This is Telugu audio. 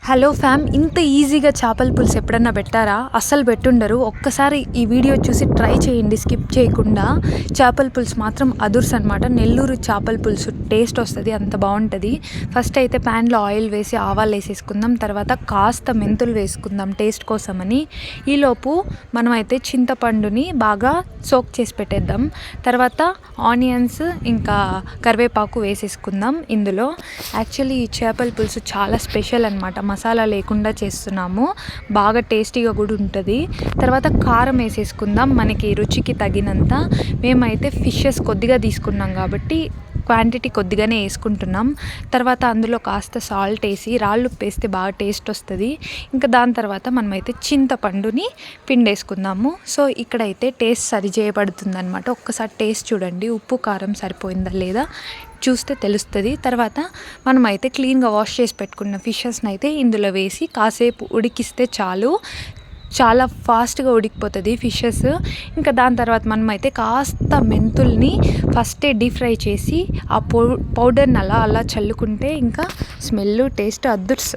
హలో ఫ్యామ్, ఇంత ఈజీగా చేపల పులుసు ఎప్పుడన్నా పెట్టారా? అస్సలు పెట్టుండరు. ఒక్కసారి ఈ వీడియో చూసి ట్రై చేయండి స్కిప్ చేయకుండా. చేపల పులుసు మాత్రం అదుర్స్ అనమాట. నెల్లూరు చేపల పులుసు టేస్ట్ వస్తుంది, అంత బాగుంటుంది. ఫస్ట్ అయితే ప్యాన్లో ఆయిల్ వేసి ఆవాలు వేసేసుకుందాం. తర్వాత కాస్త మెంతులు వేసుకుందాం టేస్ట్ కోసమని. ఈలోపు మనమైతే చింతపండుని బాగా సోక్ చేసి పెట్టేద్దాం. తర్వాత ఆనియన్స్ ఇంకా కరివేపాకు వేసేసుకుందాం. ఇందులో యాక్చువల్లీ ఈ చేపల పులుసు చాలా స్పెషల్ అనమాట. మసాలా లేకుండా చేస్తున్నాము, బాగా టేస్టీగా కూడా ఉంటుంది. తర్వాత కారం వేసేసుకుందాం మనకి రుచికి తగినంత. మేమైతే ఫిషెస్ కొద్దిగా తీసుకున్నాం కాబట్టి క్వాంటిటీ కొద్దిగానే వేసుకుంటున్నాం. తర్వాత అందులో కాస్త సాల్ట్ వేసి రాళ్ళు ఉప్పు వేస్తే బాగా టేస్ట్ వస్తుంది. ఇంకా దాని తర్వాత మనమైతే చింతపండుని పిండేసుకుందాము. సో ఇక్కడైతే టేస్ట్ సరి చేయబడుతుంది అనమాట. ఒక్కసారి టేస్ట్ చూడండి, ఉప్పు కారం సరిపోయిందా లేదా చూస్తే తెలుస్తుంది. తర్వాత మనమైతే క్లీన్గా వాష్ చేసి పెట్టుకున్న ఫిషెస్ని అయితే ఇందులో వేసి కాసేపు ఉడికిస్తే చాలు, చాలా ఫాస్ట్గా ఉడికిపోతుంది ఫిషెస్. ఇంకా దాని తర్వాత మనమైతే కాస్త మెంతుల్ని ఫస్టే డీప్ ఫ్రై చేసి ఆ పౌడర్ని అలా చల్లుకుంటే ఇంకా స్మెల్ టేస్ట్ అద్దుర్స్.